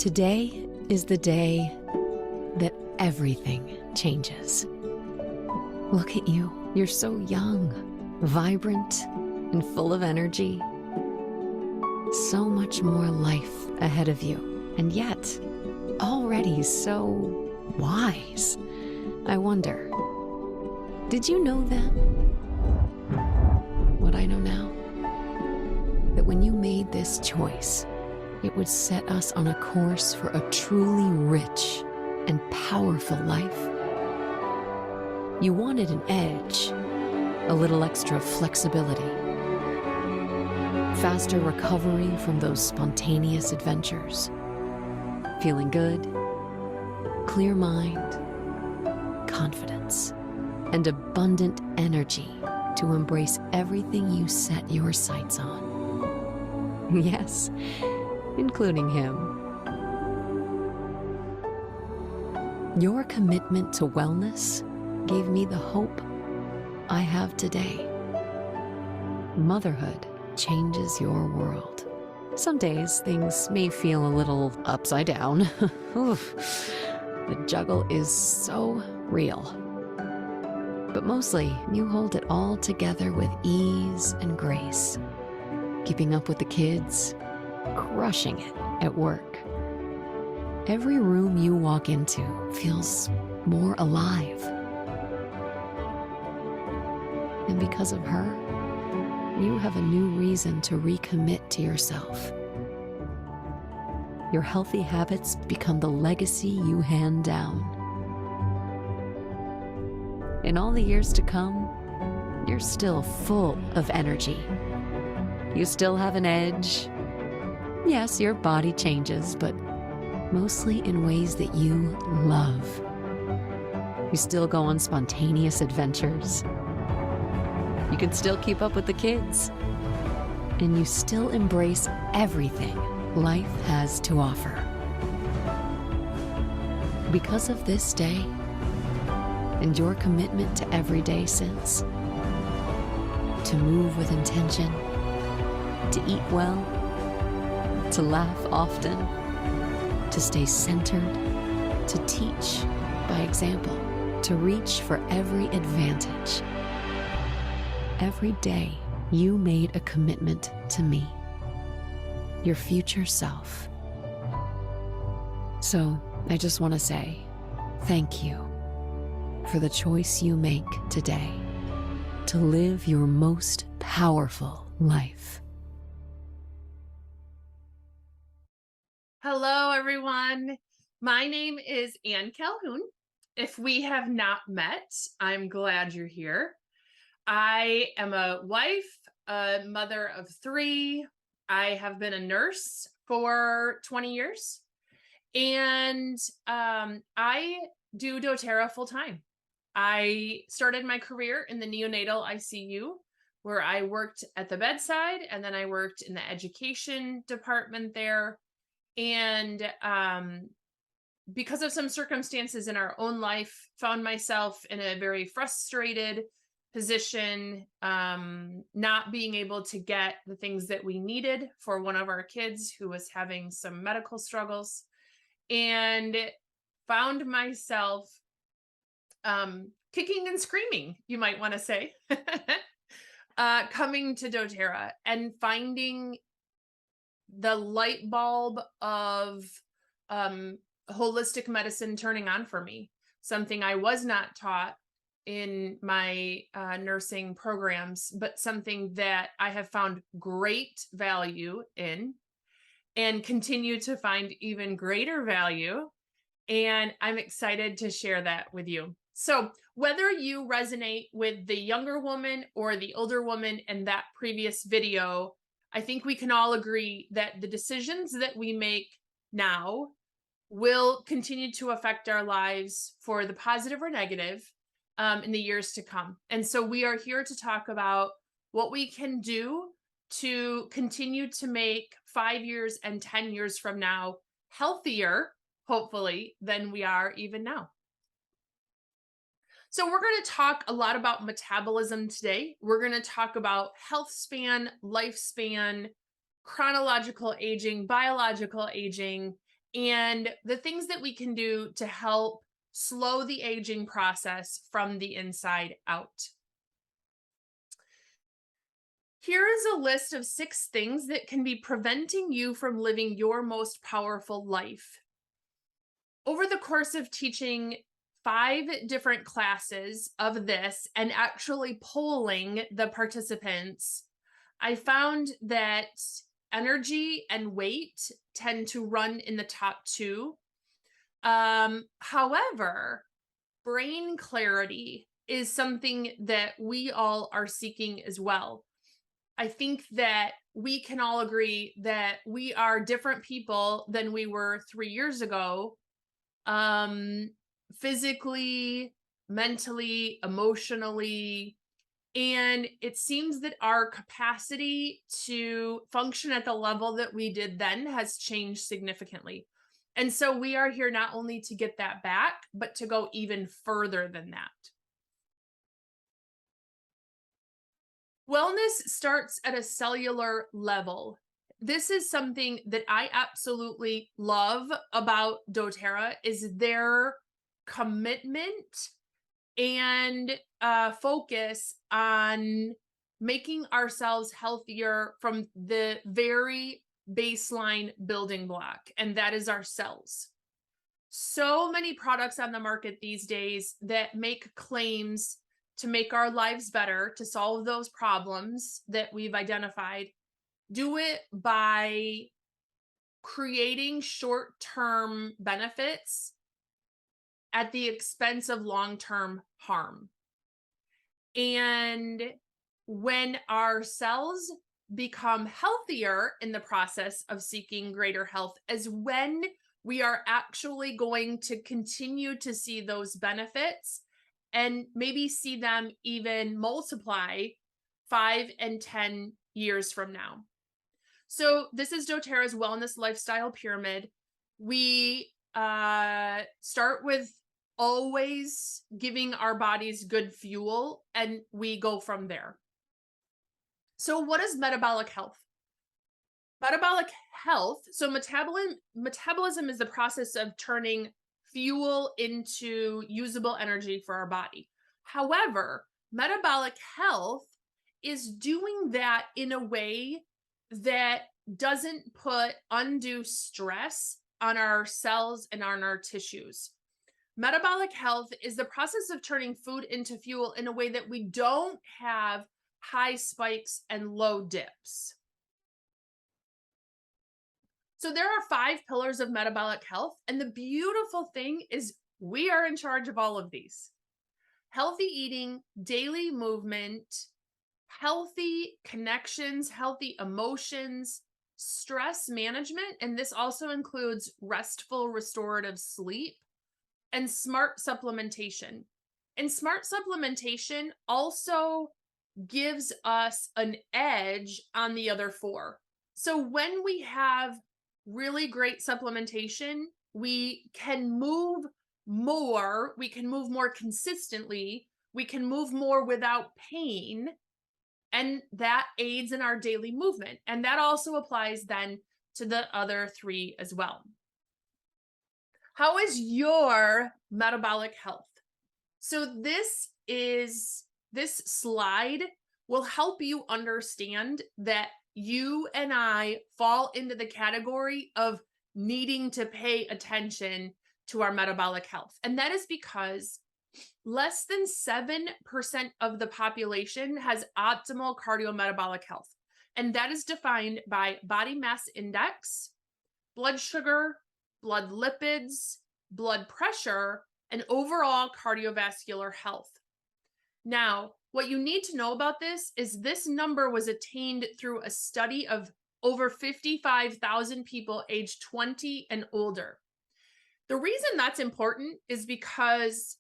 Today is the day that everything changes. Look at you. You're so young, vibrant, and full of energy. So much more life ahead of you, and yet already so wise. I wonder, did you know then what I know now? That when you made this choice, it would set us on a course for a truly rich and powerful life. You wanted an edge, a little extra flexibility, faster recovery from those spontaneous adventures, feeling good, clear mind, confidence, and abundant energy to embrace everything you set your sights on. Yes, including him. Your commitment to wellness gave me the hope I have today. Motherhood changes your world. Some days things may feel a little upside down. Oof. The juggle is so real. But mostly, you hold it all together with ease and grace, keeping up with the kids, crushing it at work. Every room you walk into feels more alive. And because of her, you have a new reason to recommit to yourself. Your healthy habits become the legacy you hand down. In all the years to come, you're still full of energy. You still have an edge. Yes, your body changes, but mostly in ways that you love. You still go on spontaneous adventures. You can still keep up with the kids. And you still embrace everything life has to offer. Because of this day, and your commitment to every day since, to move with intention, to eat well, to laugh often, to stay centered, to teach by example, to reach for every advantage. Every day you made a commitment to me, your future self. So I just want to say thank you for the choice you make today to live your most powerful life. Hello, everyone. My name is Ann Calhoun. If we have not met, I'm glad you're here. I am a wife, a mother of 3. I have been a nurse for 20 years, and I do doTERRA full time. I started my career in the neonatal ICU, where I worked at the bedside, and then I worked in the education department there. And because of some circumstances in our own life, found myself in a very frustrated position, not being able to get the things that we needed for one of our kids who was having some medical struggles, and found myself kicking and screaming, you might want to say, coming to doTERRA and finding the light bulb of holistic medicine turning on for me, something I was not taught in my nursing programs, but something that I have found great value in and continue to find even greater value. And I'm excited to share that with you. So whether you resonate with the younger woman or the older woman in that previous video, I think we can all agree that the decisions that we make now will continue to affect our lives for the positive or negative in the years to come. And so we are here to talk about what we can do to continue to make 5 years and 10 years from now healthier, hopefully, than we are even now. So we're going to talk a lot about metabolism today. We're going to talk about health span, lifespan, chronological aging, biological aging, and the things that we can do to help slow the aging process from the inside out. Here is a list of 6 things that can be preventing you from living your most powerful life. Over the course of teaching 5 different classes of this and actually polling the participants, I found that energy and weight tend to run in the top 2. However, brain clarity is something that we all are seeking as well. I think that we can all agree that we are different people than we were 3 years ago, physically, mentally, emotionally. And it seems that our capacity to function at the level that we did then has changed significantly. And so we are here not only to get that back, but to go even further than that. Wellness starts at a cellular level. This is something that I absolutely love about doTERRA is their commitment and focus on making ourselves healthier from the very baseline building block, and that is our cells. So many products on the market these days that make claims to make our lives better, to solve those problems that we've identified, do it by creating short-term benefits at the expense of long-term harm. And when our cells become healthier in the process of seeking greater health, is when we are actually going to continue to see those benefits and maybe see them even multiply 5 and 10 years from now. So this is doTERRA's wellness lifestyle pyramid. We start with always giving our bodies good fuel, and we go from there. So what is metabolic health? Metabolic health, so metabolism is the process of turning fuel into usable energy for our body. However, metabolic health is doing that in a way that doesn't put undue stress on our cells and on our tissues. Metabolic health is the process of turning food into fuel in a way that we don't have high spikes and low dips. So there are 5 pillars of metabolic health, and the beautiful thing is we are in charge of all of these. Healthy eating, daily movement, healthy connections, healthy emotions, stress management, and this also includes restful, restorative sleep, and smart supplementation. And smart supplementation also gives us an edge on the other 4. So when we have really great supplementation, we can move more, we can move more consistently, we can move more without pain, and that aids in our daily movement. And that also applies then to the other 3 as well. How is your metabolic health? So this slide will help you understand that you and I fall into the category of needing to pay attention to our metabolic health. And that is because less than 7% of the population has optimal cardiometabolic health. And that is defined by body mass index, blood sugar, blood lipids, blood pressure, and overall cardiovascular health. Now, what you need to know about this is this number was attained through a study of over 55,000 people aged 20 and older. The reason that's important is because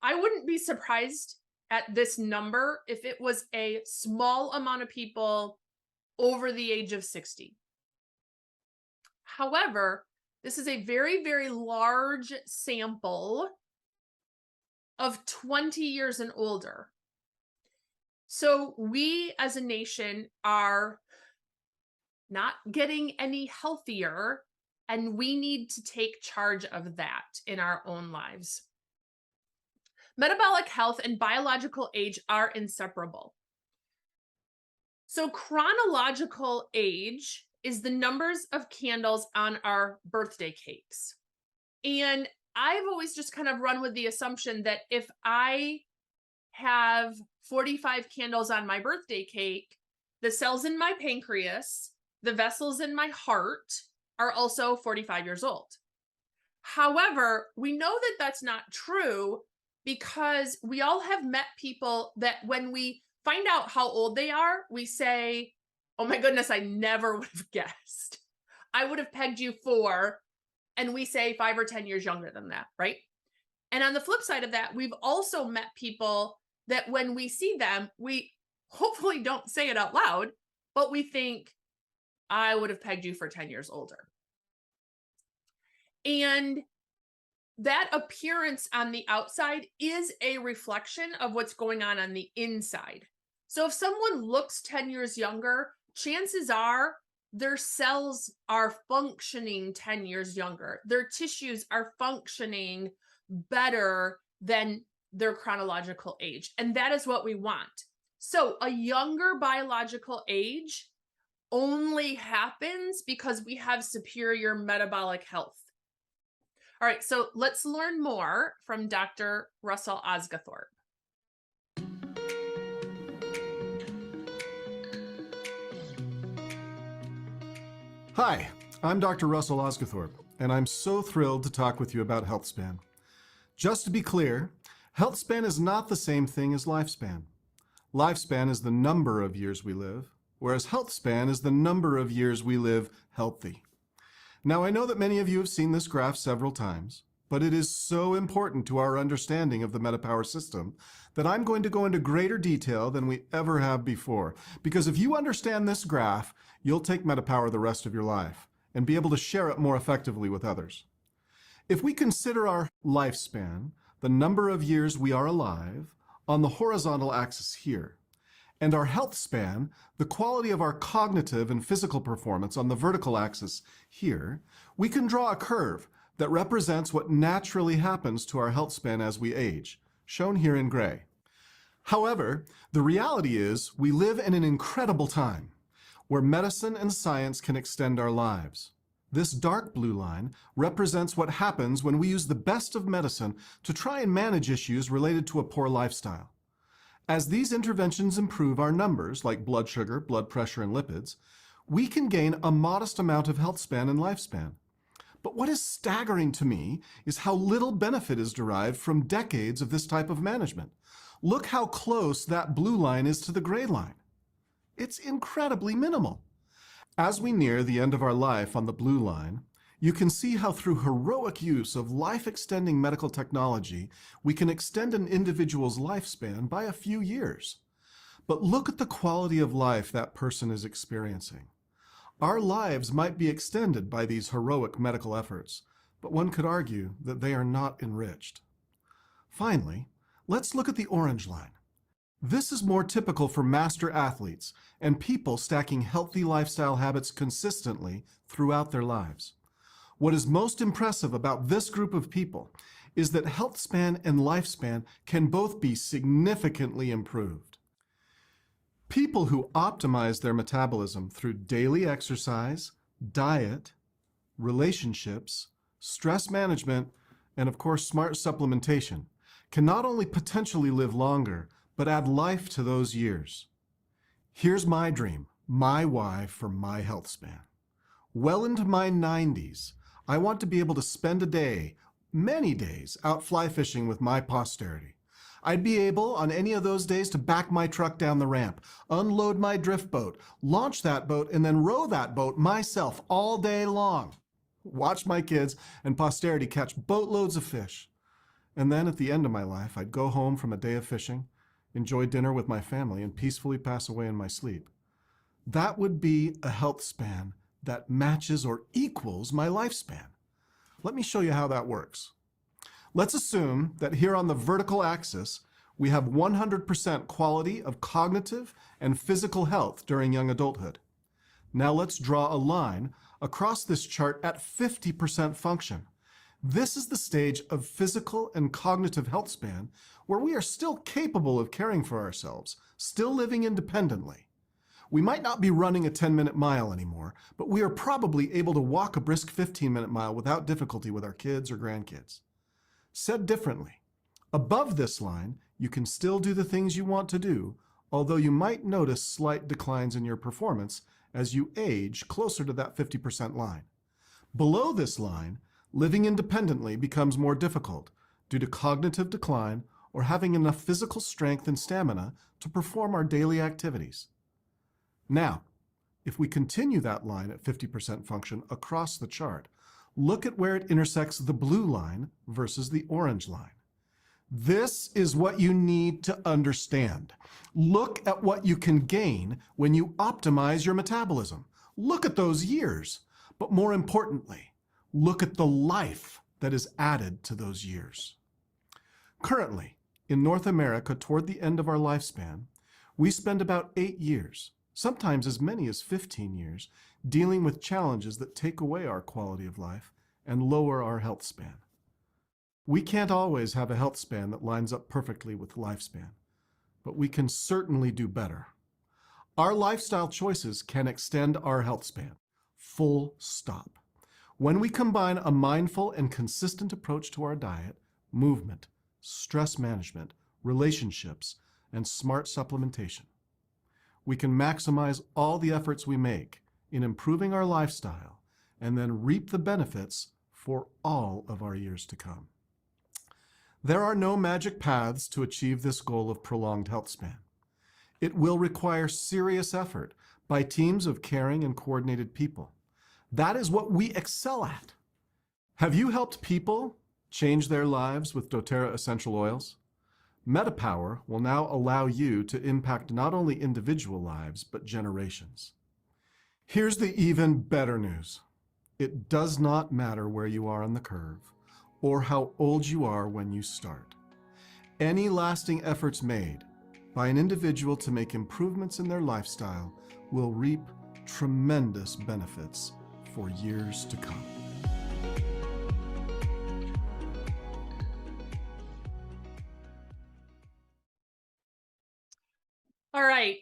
I wouldn't be surprised at this number if it was a small amount of people over the age of 60. However, this is a very, very large sample of 20 years and older. So we as a nation are not getting any healthier And we need to take charge of that in our own lives. Metabolic health and biological age are inseparable. So chronological age is the numbers of candles on our birthday cakes. And I've always just kind of run with the assumption that if I have 45 candles on my birthday cake, the cells in my pancreas, the vessels in my heart are also 45 years old. However, we know that that's not true because we all have met people that when we find out how old they are, we say, oh my goodness, I never would have guessed. I would have pegged you for, and we say 5 or 10 years younger than that, right? And on the flip side of that, we've also met people that when we see them, we hopefully don't say it out loud, but we think, I would have pegged you for 10 years older. And that appearance on the outside is a reflection of what's going on the inside. So if someone looks 10 years younger, chances are their cells are functioning 10 years younger. Their tissues are functioning better than their chronological age. And that is what we want. So a younger biological age only happens because we have superior metabolic health. All right, so let's learn more from Dr. Russell Osguthorpe. Hi, I'm Dr. Russell Osguthorpe, and I'm so thrilled to talk with you about health span. Just to be clear, health span is not the same thing as lifespan. Lifespan is the number of years we live, whereas health span is the number of years we live healthy. Now, I know that many of you have seen this graph several times, but it is so important to our understanding of the MetaPWR system that I'm going to go into greater detail than we ever have before. Because if you understand this graph, you'll take MetaPWR the rest of your life and be able to share it more effectively with others. If we consider our lifespan, the number of years we are alive, on the horizontal axis here, and our health span, the quality of our cognitive and physical performance on the vertical axis here, we can draw a curve that represents what naturally happens to our health span as we age, shown here in gray. However, the reality is we live in an incredible time where medicine and science can extend our lives. This dark blue line represents what happens when we use the best of medicine to try and manage issues related to a poor lifestyle. As these interventions improve our numbers, like blood sugar, blood pressure, and lipids, we can gain a modest amount of health span and lifespan. But what is staggering to me is how little benefit is derived from decades of this type of management. Look how close that blue line is to the gray line. It's incredibly minimal. As we near the end of our life on the blue line, you can see how through heroic use of life-extending medical technology, we can extend an individual's lifespan by a few years. But look at the quality of life that person is experiencing. Our lives might be extended by these heroic medical efforts, but one could argue that they are not enriched. Finally, let's look at the orange line. This is more typical for master athletes and people stacking healthy lifestyle habits consistently throughout their lives. What is most impressive about this group of people is that health span and lifespan can both be significantly improved. People who optimize their metabolism through daily exercise, diet, relationships, stress management, and of course smart supplementation can not only potentially live longer, but add life to those years. Here's my dream, my why for my health span. Well into my 90s, I want to be able to spend a day, many days, out fly fishing with my posterity. I'd be able, on any of those days, to back my truck down the ramp, unload my drift boat, launch that boat, and then row that boat myself all day long. Watch my kids and posterity catch boatloads of fish. And then at the end of my life, I'd go home from a day of fishing, enjoy dinner with my family, and peacefully pass away in my sleep. That would be a health span that matches or equals my lifespan. Let me show you how that works. Let's assume that here on the vertical axis, we have 100% quality of cognitive and physical health during young adulthood. Now let's draw a line across this chart at 50% function. This is the stage of physical and cognitive health span where we are still capable of caring for ourselves, still living independently. We might not be running a 10-minute mile anymore, but we are probably able to walk a brisk 15-minute mile without difficulty with our kids or grandkids. Said differently, above this line, you can still do the things you want to do, although you might notice slight declines in your performance as you age closer to that 50% line. Below this line, living independently becomes more difficult due to cognitive decline or having enough physical strength and stamina to perform our daily activities. Now, if we continue that line at 50% function across the chart, look at where it intersects the blue line versus the orange line. This is what you need to understand. Look at what you can gain when you optimize your metabolism. Look at those years, but more importantly, look at the life that is added to those years. Currently, in North America, toward the end of our lifespan, we spend about 8 years, sometimes as many as 15 years, dealing with challenges that take away our quality of life and lower our health span. We can't always have a health span that lines up perfectly with lifespan, but we can certainly do better. Our lifestyle choices can extend our health span, full stop. When we combine a mindful and consistent approach to our diet, movement, stress management, relationships, and smart supplementation, we can maximize all the efforts we make in improving our lifestyle and then reap the benefits for all of our years to come. There are no magic paths to achieve this goal of prolonged health span. It will require serious effort by teams of caring and coordinated people. That is what we excel at. Have you helped people change their lives with doTERRA essential oils? MetaPWR will now allow you to impact not only individual lives, but generations. Here's the even better news. It does not matter where you are on the curve or how old you are when you start. Any lasting efforts made by an individual to make improvements in their lifestyle will reap tremendous benefits for years to come. All right.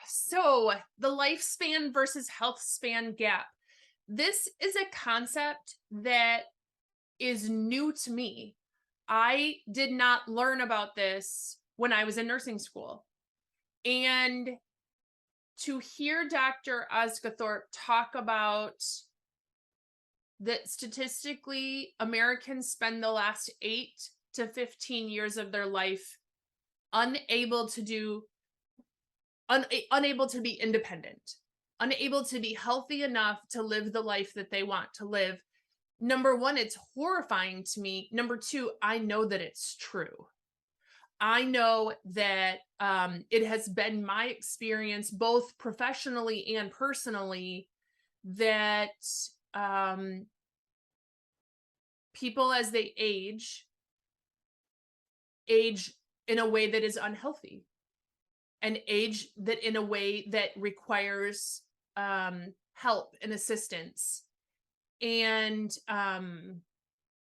So the lifespan versus health span gap. This is a concept that is new to me. I did not learn about this when I was in nursing school. And to hear Dr. Osgathorpe talk about that statistically Americans spend the last 8 to 15 years of their life unable to be independent, unable to be healthy enough to live the life that they want to live. Number one, it's horrifying to me. Number two, I know that it's true. I know that it has been my experience, both professionally and personally, that people as they age in a way that is unhealthy, and age that in a way that requires help and assistance. And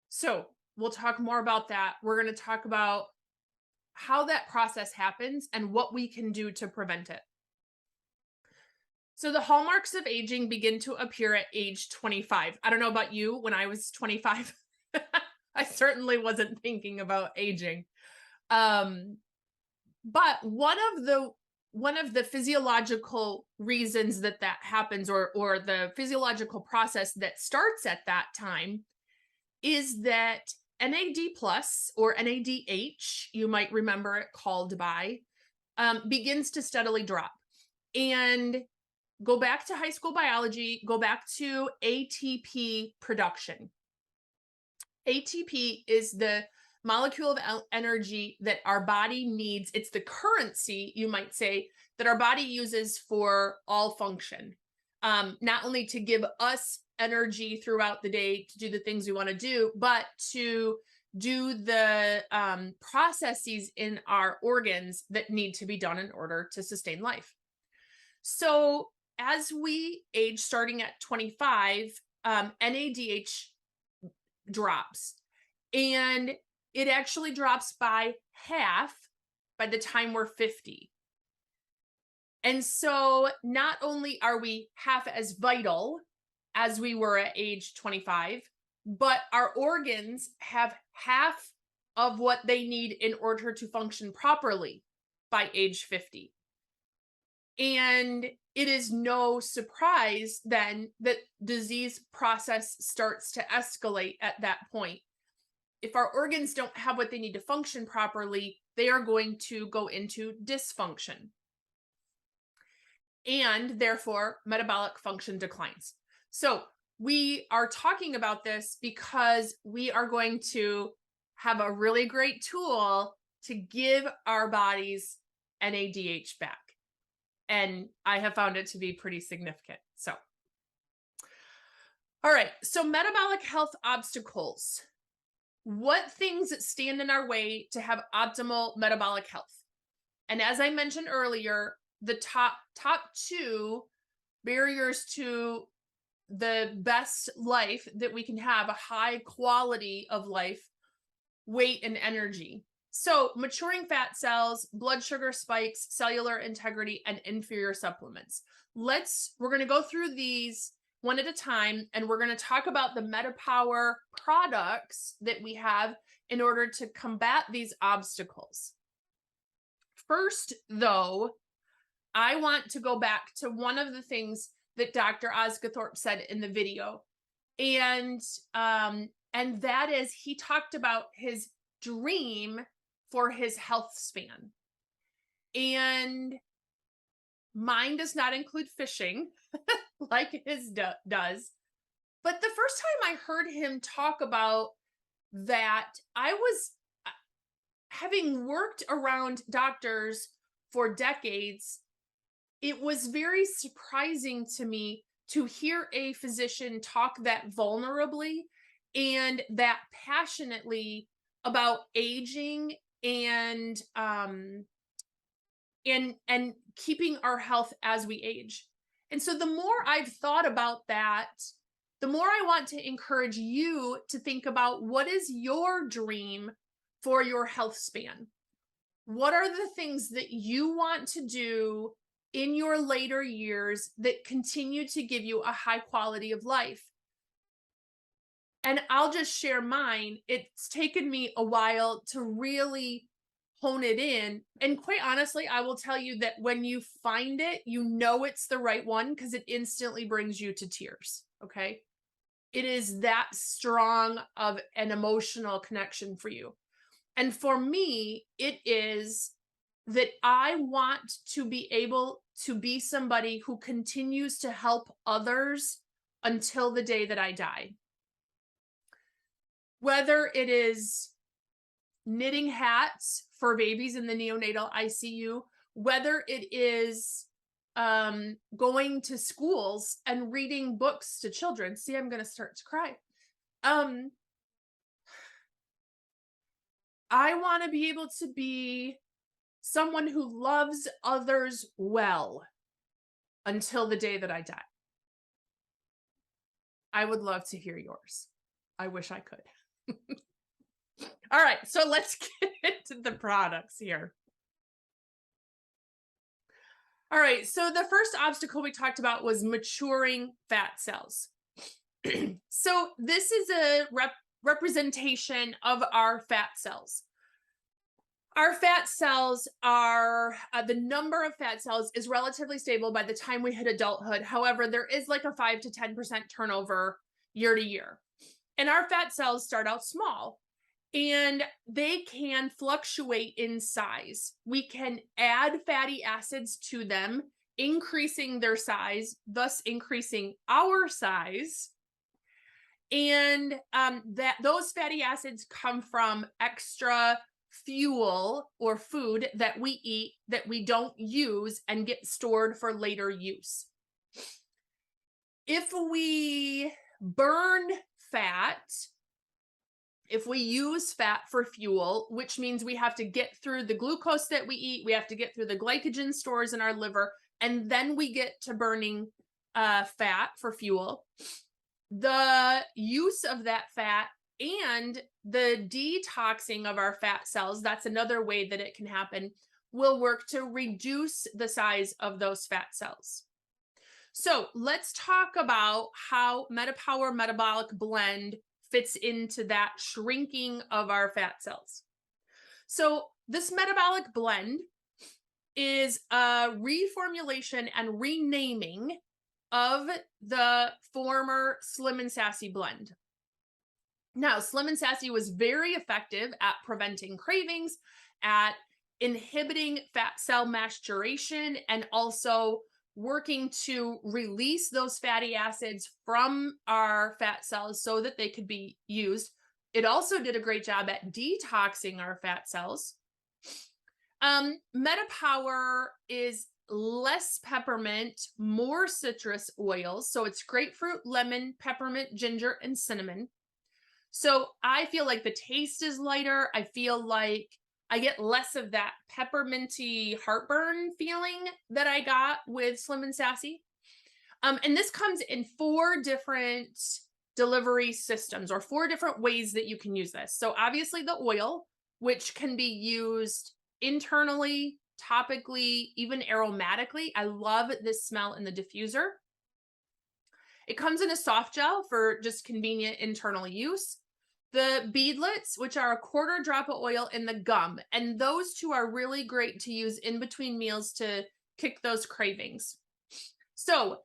so we'll talk more about that. We're going to talk about how that process happens and what we can do to prevent it. So the hallmarks of aging begin to appear at age 25. I don't know about you. When I was 25, I certainly wasn't thinking about aging. But one of the physiological reasons that happens, or the physiological process that starts at that time, is that NAD plus, or NADH, you might remember it called by, begins to steadily drop. And go back to high school biology, go back to ATP production. ATP is the molecule of energy that our body needs. It's the currency, you might say, that our body uses for all function. Not only to give us energy throughout the day to do the things we want to do, but to do the processes in our organs that need to be done in order to sustain life. So as we age, starting at 25, NADH drops, and it actually drops by half by the time we're 50. And so not only are we half as vital as we were at age 25, but our organs have half of what they need in order to function properly by age 50. And it is no surprise then that disease process starts to escalate at that point. If our organs don't have what they need to function properly, they are going to go into dysfunction. And therefore, metabolic function declines. So we are talking about this because we are going to have a really great tool to give our bodies NADH back. And I have found it to be pretty significant. So, all right. So metabolic health obstacles. What things stand in our way to have optimal metabolic health? And as I mentioned earlier, the top two barriers to the best life that we can have, a high quality of life, weight and energy. So maturing fat cells, blood sugar spikes, cellular integrity, and inferior supplements. We're going to go through these one at a time, and we're going to talk about the MetaPWR products that we have in order to combat these obstacles. First, though, I want to go back to one of the things that Dr. Osgathorpe said in the video. And that is, he talked about his dream for his health span. And mine does not include fishing like his does. But the first time I heard him talk about that, I was, having worked around doctors for decades, it was very surprising to me to hear a physician talk that vulnerably and that passionately about aging and keeping our health as we age. And so the more I've thought about that, the more I want to encourage you to think about, what is your dream for your health span? What are the things that you want to do in your later years that continue to give you a high quality of life? And I'll just share mine. It's taken me a while to really hone it in. And quite honestly, I will tell you that when you find it, you know it's the right one because it instantly brings you to tears. Okay. It is that strong of an emotional connection for you. And for me, it is that I want to be able to be somebody who continues to help others until the day that I die. Whether it is knitting hats for babies in the neonatal ICU, whether it is going to schools and reading books to children. See, I'm going to start to cry. I want to be able to be someone who loves others well until the day that I die. I would love to hear yours. I wish I could. All right, so let's get into the products here. All right, so the first obstacle we talked about was maturing fat cells. So this is a representation of our fat cells. Our fat cells are, the number of fat cells is relatively stable by the time we hit adulthood. However, there is like a 5 to 10% turnover year to year. And our fat cells start out small and they can fluctuate in size. We can add fatty acids to them, increasing their size, thus increasing our size. And those fatty acids come from extra fuel or food that we eat that we don't use and get stored for later use. If we burn fat, if we use fat for fuel, which means we have to get through the glucose that we eat, we have to get through the glycogen stores in our liver and then we get to burning fat for fuel. The use of that fat and the detoxing of our fat cells, that's another way that it can happen, will work to reduce the size of those fat cells. So let's talk about how MetaPWR Metabolic Blend fits into that shrinking of our fat cells. So this metabolic blend is a reformulation and renaming of the former Slim and Sassy blend. Now, Slim and Sassy was very effective at preventing cravings, at inhibiting fat cell maturation, and also working to release those fatty acids from our fat cells so that they could be used. It also did a great job at detoxing our fat cells. MetaPWR is less peppermint, more citrus oils. So it's grapefruit, lemon, peppermint, ginger, and cinnamon. So I feel like the taste is lighter. I feel like I get less of that pepperminty heartburn feeling that I got with Slim and Sassy. And this comes in 4 different delivery systems, or 4 different ways that you can use this. So obviously the oil, which can be used internally, topically, even aromatically. I love this smell in the diffuser. It comes in a soft gel for just convenient internal use. The beadlets, which are a 1/4 drop of oil in the gum. And those 2 are really great to use in between meals to kick those cravings. So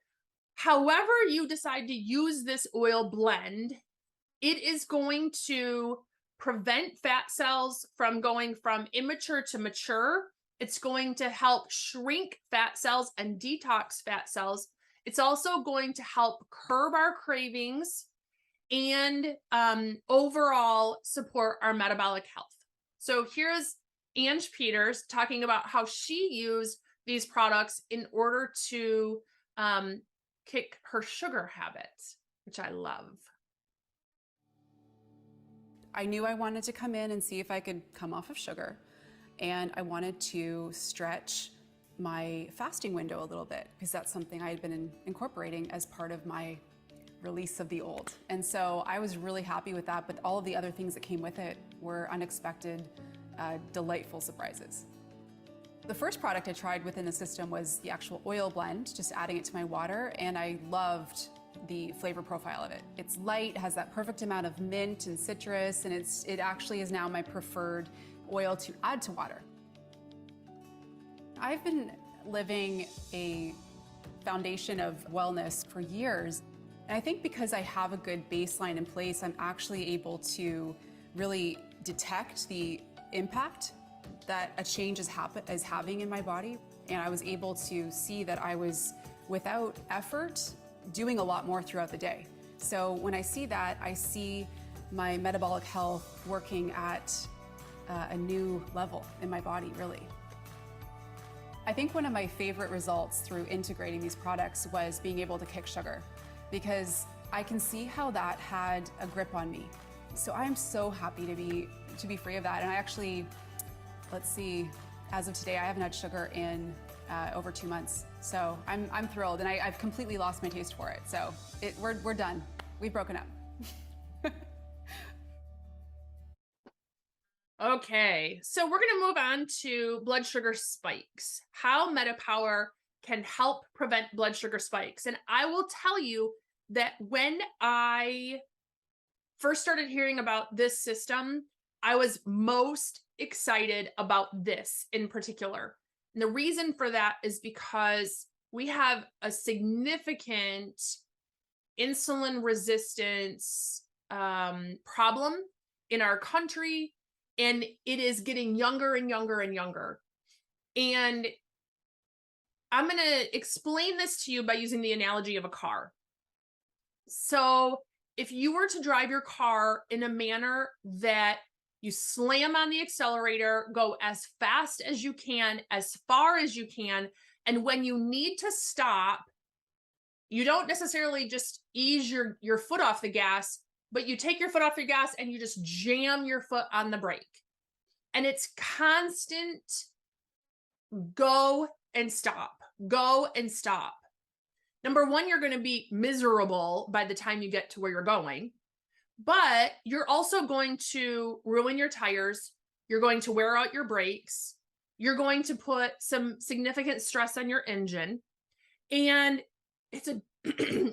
however you decide to use this oil blend, it is going to prevent fat cells from going from immature to mature. It's going to help shrink fat cells and detox fat cells. It's also going to help curb our cravings and overall support our metabolic health. So here's Ange Peters talking about how she used these products in order to kick her sugar habits, which I love. I knew I wanted to come in and see if I could come off of sugar, and I wanted to stretch my fasting window a little bit because that's something I had been incorporating as part of my release of the old. And so I was really happy with that, but all of the other things that came with it were unexpected, delightful surprises. The first product I tried within the system was the actual oil blend, just adding it to my water, and I loved the flavor profile of it. It's light, has that perfect amount of mint and citrus, and it actually is now my preferred oil to add to water. I've been living a foundation of wellness for years, and I think because I have a good baseline in place, I'm actually able to really detect the impact that a change is having in my body, and I was able to see that I was, without effort, doing a lot more throughout the day. So when I see that, I see my metabolic health working at a new level in my body, really. I think one of my favorite results through integrating these products was being able to kick sugar, because I can see how that had a grip on me. So I'm so happy to be free of that. And I actually, let's see, as of today, I haven't had sugar in over 2 months. So I'm thrilled, and I've completely lost my taste for it. So we're done. We've broken up. Okay, so we're going to move on to blood sugar spikes, how MetaPWR can help prevent blood sugar spikes. And I will tell you that when I first started hearing about this system, I was most excited about this in particular. And the reason for that is because we have a significant insulin resistance problem in our country, and it is getting younger and younger and younger. And I'm going to explain this to you by using the analogy of a car. So if you were to drive your car in a manner that you slam on the accelerator, go as fast as you can, as far as you can, and when you need to stop, you don't necessarily just ease your foot off the gas, but you take your foot off your gas and you just jam your foot on the brake. And it's constant go and stop, go and stop. Number one, you're going to be miserable by the time you get to where you're going, but you're also going to ruin your tires. You're going to wear out your brakes. You're going to put some significant stress on your engine. And it's a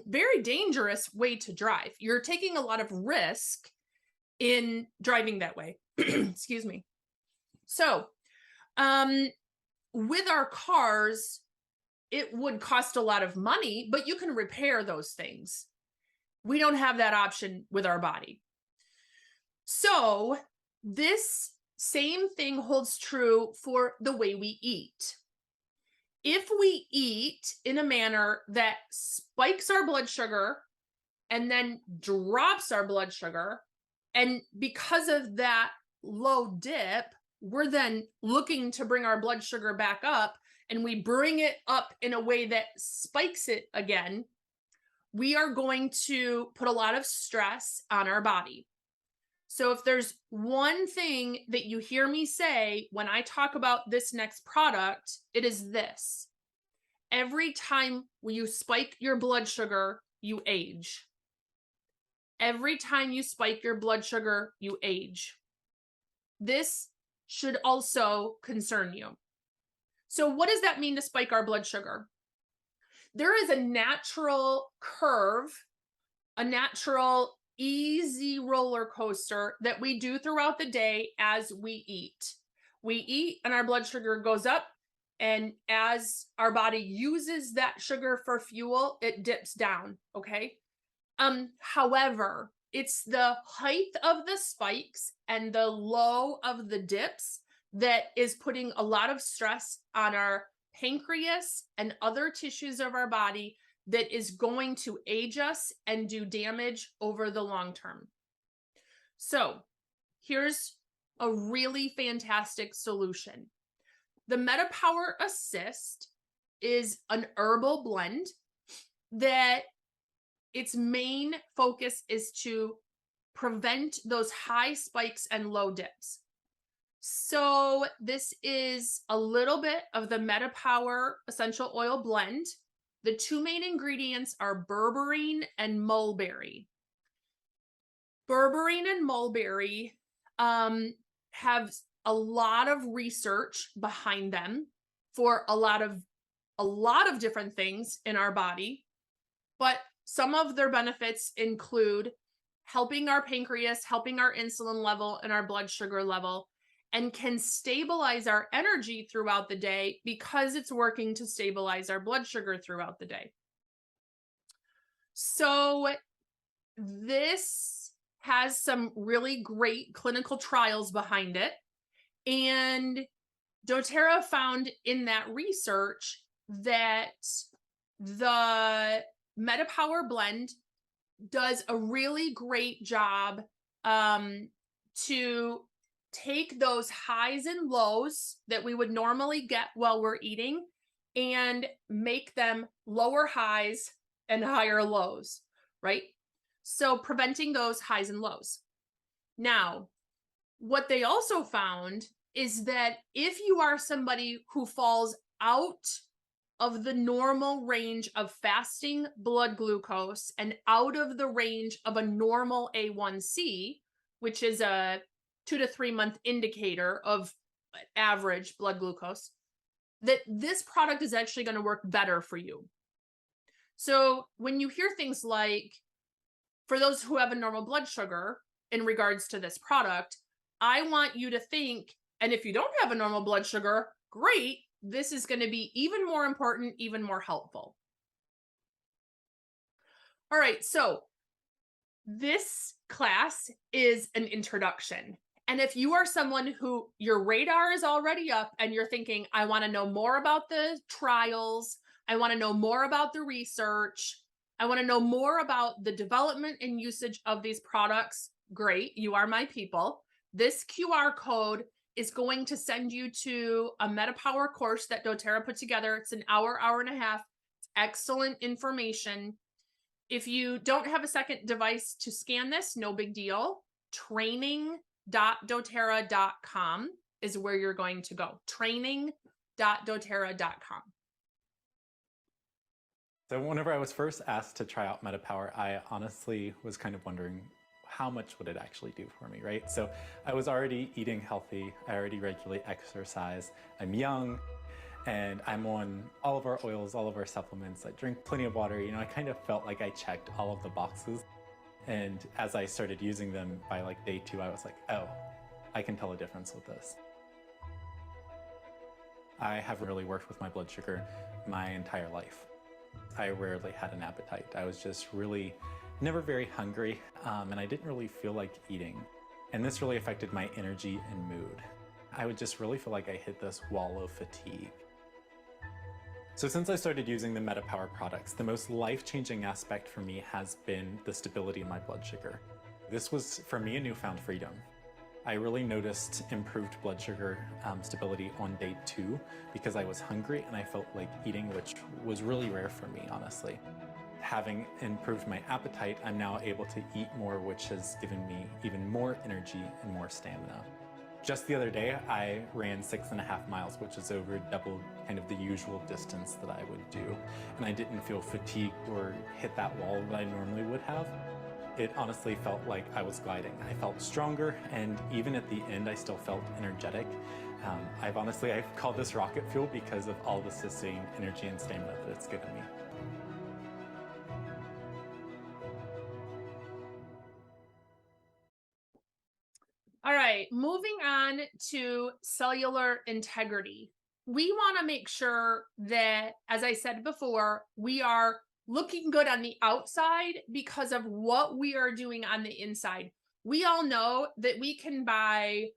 very dangerous way to drive. You're taking a lot of risk in driving that way. Excuse me. So, with our cars, it would cost a lot of money, but you can repair those things. We don't have that option with our body. So, this same thing holds true for the way we eat. If we eat in a manner that spikes our blood sugar and then drops our blood sugar, and because of that low dip, we're then looking to bring our blood sugar back up, and we bring it up in a way that spikes it again, we are going to put a lot of stress on our body. So if there's one thing that you hear me say when I talk about this next product, it is this. Every time you spike your blood sugar, you age. Every time you spike your blood sugar, you age. This should also concern you. So what does that mean to spike our blood sugar? There is a natural curve, a natural easy roller coaster that we do throughout the day as we eat. We eat and our blood sugar goes up, and as our body uses that sugar for fuel, it dips down, okay? However, it's the height of the spikes and the low of the dips that is putting a lot of stress on our pancreas and other tissues of our body that is going to age us and do damage over the long term. So here's a really fantastic solution. The MetaPWR Assist is an herbal blend that its main focus is to prevent those high spikes and low dips. So this is a little bit of the MetaPWR essential oil blend. The two main ingredients are berberine and mulberry. Berberine and mulberry have a lot of research behind them for a lot of different things in our body, but some of their benefits include helping our pancreas, helping our insulin level and our blood sugar level, and can stabilize our energy throughout the day because it's working to stabilize our blood sugar throughout the day. So this has some really great clinical trials behind it. And doTERRA found in that research that the MetaPWR blend does a really great job to take those highs and lows that we would normally get while we're eating and make them lower highs and higher lows, right? So preventing those highs and lows. Now, what they also found is that if you are somebody who falls out of the normal range of fasting blood glucose and out of the range of a normal A1C, which is a 2 to 3 month indicator of average blood glucose, that this product is actually going to work better for you. So when you hear things like, for those who have a normal blood sugar in regards to this product, I want you to think, and if you don't have a normal blood sugar, great, this is going to be even more important, even more helpful. All right, so this class is an introduction. And if you are someone who your radar is already up and you're thinking, I want to know more about the trials, I want to know more about the research, I want to know more about the development and usage of these products, great, you are my people. This QR code is going to send you to a MetaPWR course that doTERRA put together. It's an hour, hour and a half. It's excellent information. If you don't have a second device to scan this, no big deal. Training.doterra.com is where you're going to go. Training.doterra.com. So whenever I was first asked to try out MetaPWR, I honestly was kind of wondering how much would it actually do for me, right? So I was already eating healthy, I already regularly exercise, I'm young, and I'm on all of our oils, all of our supplements, I drink plenty of water, I kind of felt like I checked all of the boxes. And as I started using them by like day 2, I was like, oh, I can tell a difference with this. I have really worked with my blood sugar my entire life. I rarely had an appetite. I was just really never very hungry, and I didn't really feel like eating. And this really affected my energy and mood. I would just really feel like I hit this wall of fatigue. So since I started using the MetaPWR products, the most life-changing aspect for me has been the stability in my blood sugar. This was, for me, a newfound freedom. I really noticed improved blood sugar stability on day 2 because I was hungry and I felt like eating, which was really rare for me, honestly. Having improved my appetite, I'm now able to eat more, which has given me even more energy and more stamina. Just the other day, I ran 6.5 miles, which is over double kind of the usual distance that I would do. And I didn't feel fatigued or hit that wall that I normally would have. It honestly felt like I was gliding. I felt stronger, and even at the end, I still felt energetic. I've called this rocket fuel because of all the sustained energy and stamina that it's given me. All right, moving on to cellular integrity. We want to make sure that, as I said before, we are looking good on the outside because of what we are doing on the inside. We all know that we can buy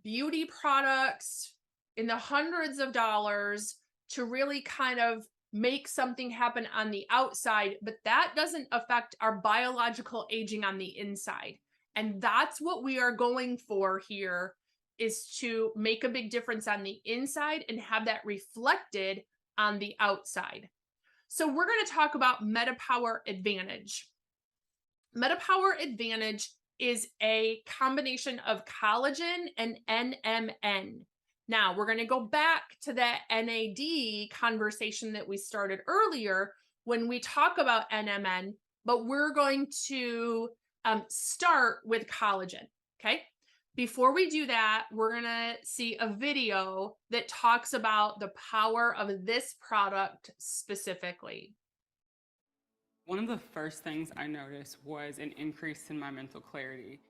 beauty products in the hundreds of dollars to really kind of make something happen on the outside, but that doesn't affect our biological aging on the inside. And that's what we are going for here, is to make a big difference on the inside and have that reflected on the outside. So we're going to talk about MetaPWR Advantage. MetaPWR Advantage is a combination of collagen and NMN. Now we're going to go back to that NAD conversation that we started earlier when we talk about NMN, but we're going to start with collagen, okay? Before we do that, we're gonna see a video that talks about the power of this product specifically. One of the first things I noticed was an increase in my mental clarity.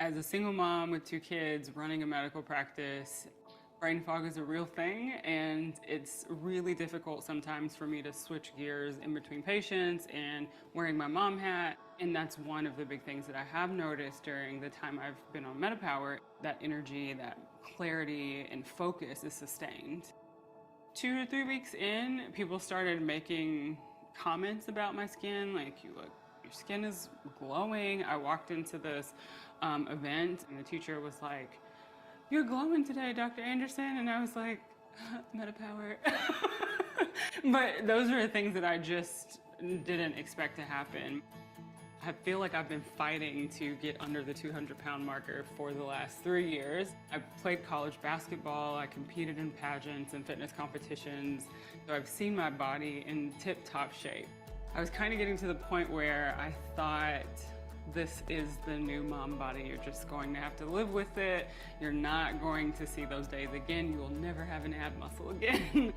As a single mom with 2 kids running a medical practice, brain fog is a real thing, and it's really difficult sometimes for me to switch gears in between patients and wearing my mom hat. And that's one of the big things that I have noticed during the time I've been on MetaPWR. That energy, that clarity and focus is sustained. 2 to 3 weeks in, people started making comments about my skin, like, your skin is glowing. I walked into this event and the teacher was like, "You're glowing today, Dr. Anderson." And I was like, MetaPWR. But those are the things that I just didn't expect to happen. I feel like I've been fighting to get under the 200-pound marker for the last 3 years. I played college basketball, I competed in pageants and fitness competitions, so I've seen my body in tip-top shape. I was kind of getting to the point where I thought, this is the new mom body. You're just going to have to live with it. You're not going to see those days again. You will never have an ab muscle again.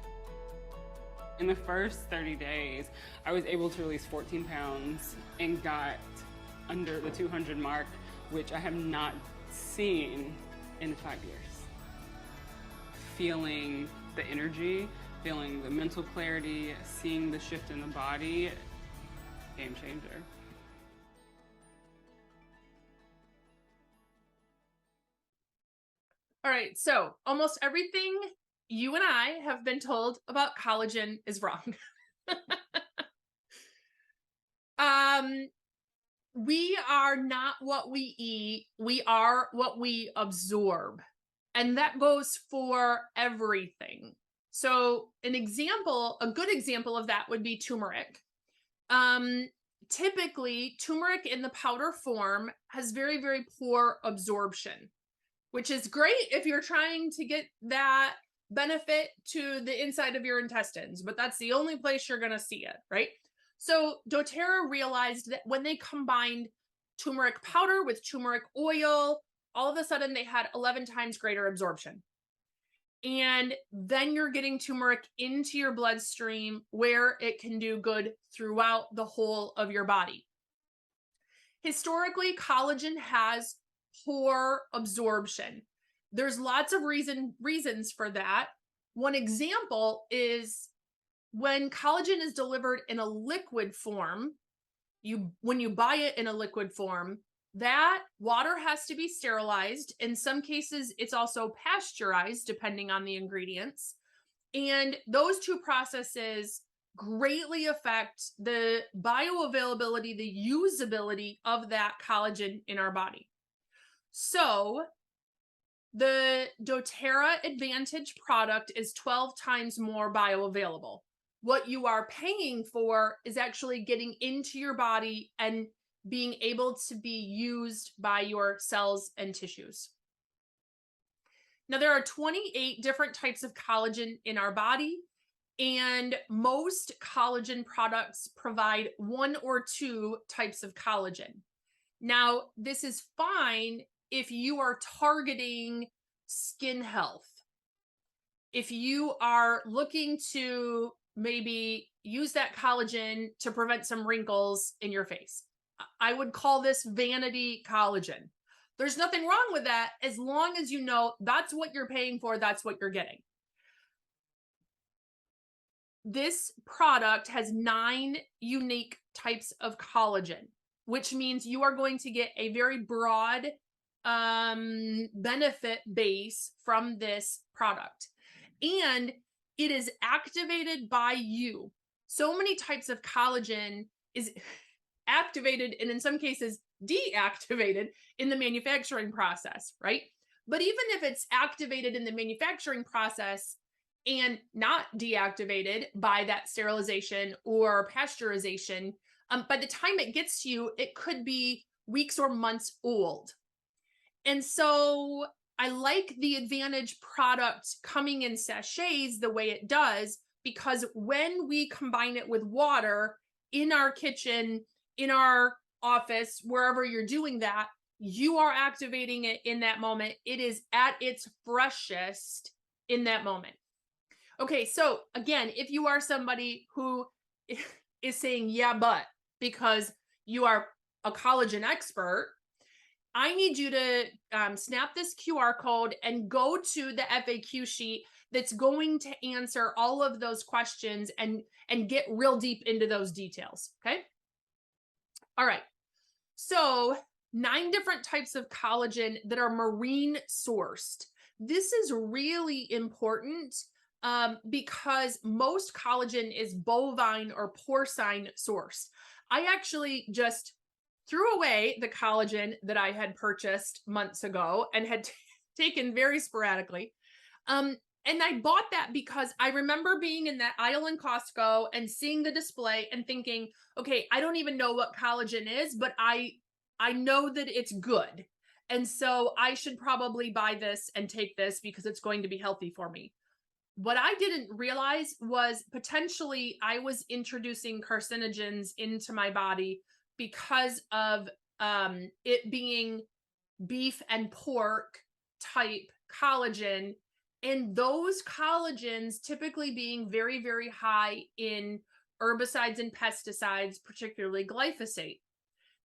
In the first 30 days, I was able to release 14 pounds and got under the 200 mark, which I have not seen in 5 years. Feeling the energy, feeling the mental clarity, seeing the shift in the body, game changer. All right, so almost everything you and I have been told about collagen is wrong. We are not what we eat. We are what we absorb. And that goes for everything. So an example, a good example of that would be turmeric. Typically, turmeric in the powder form has very, very poor absorption, which is great if you're trying to get that benefit to the inside of your intestines, but that's the only place you're going to see it, right? So doTERRA realized that when they combined turmeric powder with turmeric oil, all of a sudden they had 11 times greater absorption. And then you're getting turmeric into your bloodstream where it can do good throughout the whole of your body. Historically, collagen has poor absorption. There's lots of reasons for that. One example is when collagen is delivered in a liquid form, when you buy it in a liquid form, that water has to be sterilized. In some cases, it's also pasteurized, depending on the ingredients. And those two processes greatly affect the bioavailability, the usability of that collagen in our body. So the doTERRA Advantage product is 12 times more bioavailable. What you are paying for is actually getting into your body and being able to be used by your cells and tissues. Now, there are 28 different types of collagen in our body, and most collagen products provide 1 or 2 types of collagen. Now, this is fine if you are targeting skin health. If you are looking to maybe use that collagen to prevent some wrinkles in your face, I would call this vanity collagen. There's nothing wrong with that as long as you know that's what you're paying for, that's what you're getting. This product has 9 unique types of collagen, which means you are going to get a very broad benefit base from this product. And it is activated by you. So many types of collagen is activated and in some cases deactivated in the manufacturing process, right? But even if it's activated in the manufacturing process and not deactivated by that sterilization or pasteurization, by the time it gets to you, it could be weeks or months old. And so I like the Advantage product coming in sachets the way it does, because when we combine it with water in our kitchen, in our office, wherever you're doing that, you are activating it in that moment. It is at its freshest in that moment. Okay, so again, if you are somebody who is saying, yeah, but because you are a collagen expert, I need you to snap this QR code and go to the FAQ sheet that's going to answer all of those questions and get real deep into those details, okay? All right, so 9 different types of collagen that are marine sourced. This is really important because most collagen is bovine or porcine sourced. I actually just threw away the collagen that I had purchased months ago and had taken very sporadically. And I bought that because I remember being in that aisle in Costco and seeing the display and thinking, okay, I don't even know what collagen is, but I know that it's good. And so I should probably buy this and take this because it's going to be healthy for me. What I didn't realize was potentially I was introducing carcinogens into my body because of it being beef and pork type collagen, and those collagens typically being very, very high in herbicides and pesticides, particularly glyphosate.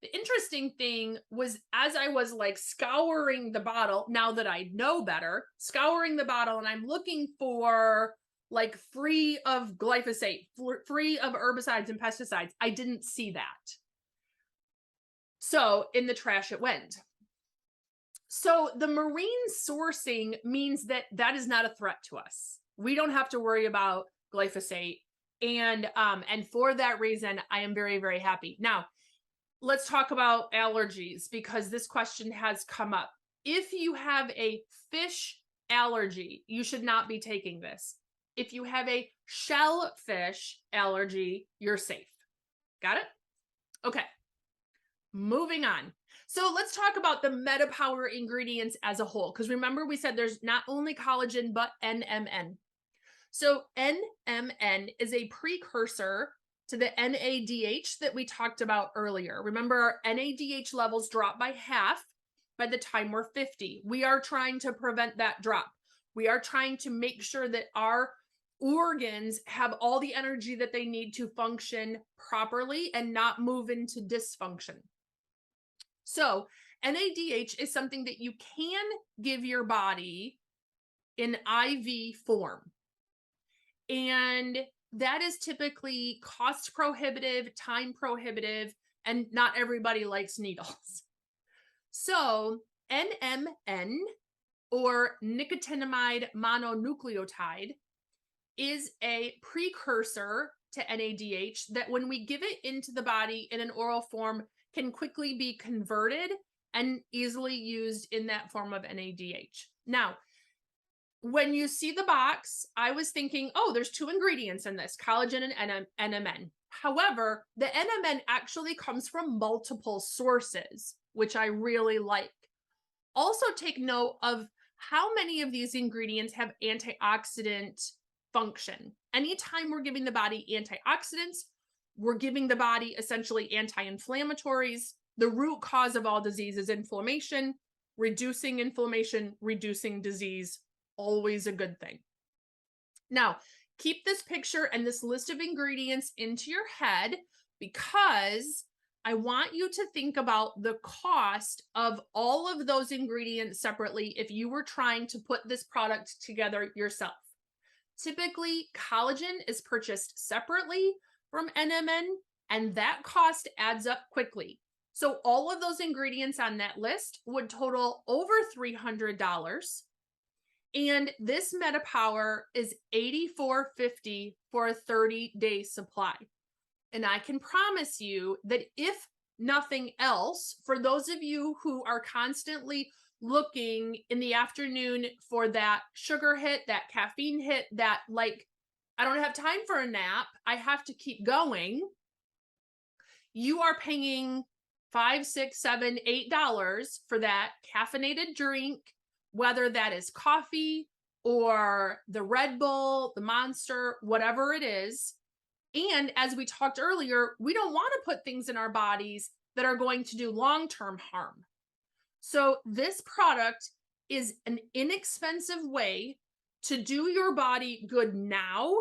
The interesting thing was, as I was like scouring the bottle, now that I know better, scouring the bottle, and I'm looking for like free of glyphosate, free of herbicides and pesticides, I didn't see that. So in the trash it went. So the marine sourcing means that that is not a threat to us. We don't have to worry about glyphosate. And for that reason, I am very, very happy. Now, let's talk about allergies, because this question has come up. If you have a fish allergy, you should not be taking this. If you have a shellfish allergy, you're safe. Got it? Okay. Moving on. So let's talk about the MetaPWR ingredients as a whole, because remember we said there's not only collagen, but NMN. So NMN is a precursor to the NADH that we talked about earlier. Remember, our NADH levels drop by half by the time we're 50. We are trying to prevent that drop. We are trying to make sure that our organs have all the energy that they need to function properly and not move into dysfunction. So NADH is something that you can give your body in IV form. And that is typically cost prohibitive, time prohibitive, and not everybody likes needles. So NMN, or nicotinamide mononucleotide, is a precursor to NADH that when we give it into the body in an oral form can quickly be converted and easily used in that form of NADH. Now, when you see the box, I was thinking, oh, there's 2 ingredients in this, collagen and NMN. However, the NMN actually comes from multiple sources, which I really like. Also take note of how many of these ingredients have antioxidant function. Anytime we're giving the body antioxidants, we're giving the body essentially anti-inflammatories. The root cause of all disease is inflammation. Reducing inflammation, reducing disease, always a good thing. Now, keep this picture and this list of ingredients into your head because I want you to think about the cost of all of those ingredients separately if you were trying to put this product together yourself. Typically, collagen is purchased separately from NMN, and that cost adds up quickly. So all of those ingredients on that list would total over $300. And this MetaPWR is $84.50 for a 30-day supply. And I can promise you that if nothing else, for those of you who are constantly looking in the afternoon for that sugar hit, that caffeine hit, that like, I don't have time for a nap, I have to keep going, you are paying $5, $6, $7, $8 for that caffeinated drink, whether that is coffee or the Red Bull, the Monster, whatever it is. And as we talked earlier, we don't want to put things in our bodies that are going to do long-term harm. So this product is an inexpensive way to do your body good now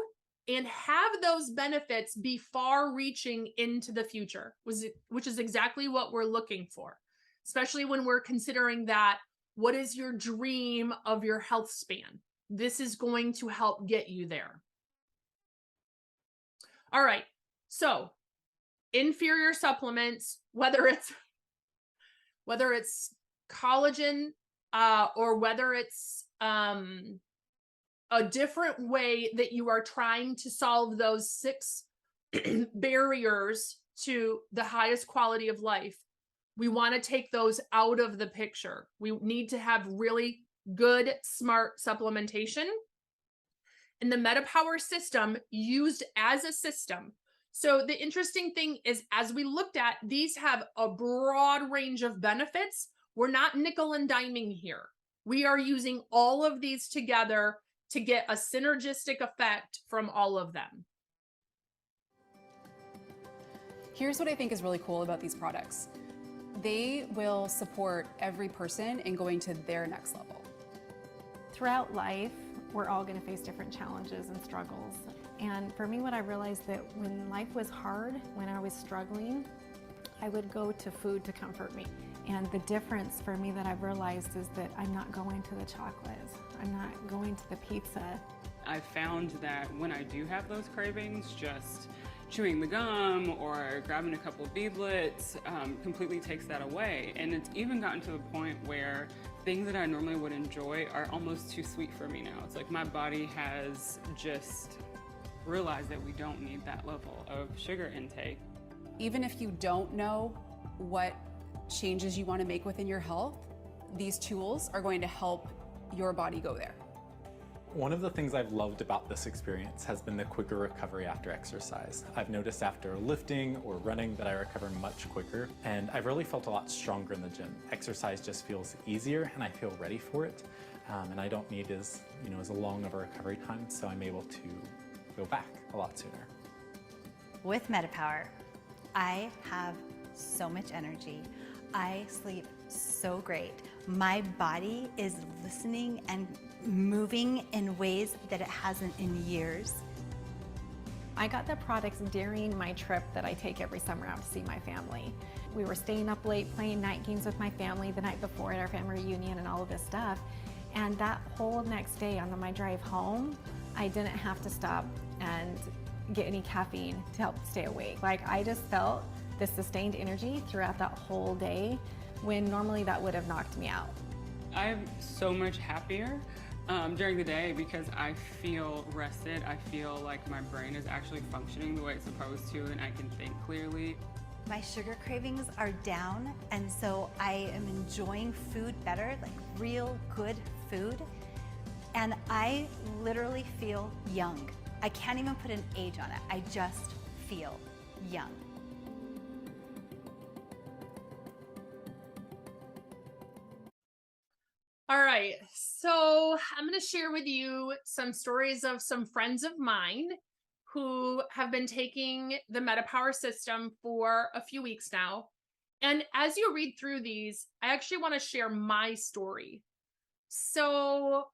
and have those benefits be far-reaching into the future, which is exactly what we're looking for, especially when we're considering that what is your dream of your health span? This is going to help get you there. All right, so inferior supplements, whether it's collagen or whether it's a different way that you are trying to solve those 6 barriers to the highest quality of life, we want to take those out of the picture. We need to have really good, smart supplementation. And the MetaPWR system used as a system. So the interesting thing is, as we looked at, these have a broad range of benefits. We're not nickel and diming here. We are using all of these together to get a synergistic effect from all of them. Here's what I think is really cool about these products. They will support every person in going to their next level. Throughout life, we're all going to face different challenges and struggles. And for me, what I realized that when life was hard, when I was struggling, I would go to food to comfort me. And the difference for me that I've realized is that I'm not going to the chocolates. I'm not going to the pizza. I found that when I do have those cravings, just chewing the gum or grabbing a couple of beadlets completely takes that away. And it's even gotten to the point where things that I normally would enjoy are almost too sweet for me now. It's like my body has just realized that we don't need that level of sugar intake. Even if you don't know what changes you want to make within your health, these tools are going to help your body go there. One of the things I've loved about this experience has been the quicker recovery after exercise. I've noticed after lifting or running that I recover much quicker, and I've really felt a lot stronger in the gym. Exercise just feels easier and I feel ready for it, and I don't need as long of a recovery time, so I'm able to go back a lot sooner. With MetaPWR, I have so much energy. I sleep so great. My body is listening and moving in ways that it hasn't in years. I got the products during my trip that I take every summer out to see my family. We were staying up late playing night games with my family the night before at our family reunion and all of this stuff. And that whole next day on my drive home, I didn't have to stop and get any caffeine to help stay awake. Like, I just felt the sustained energy throughout that whole day when normally that would have knocked me out. I'm so much happier during the day because I feel rested. I feel like my brain is actually functioning the way it's supposed to, and I can think clearly. My sugar cravings are down, and so I am enjoying food better, like real good food. And I literally feel young. I can't even put an age on it. I just feel young. All right, so I'm going to share with you some stories of some friends of mine who have been taking the MetaPWR system for a few weeks now. And as you read through these, I actually want to share my story. So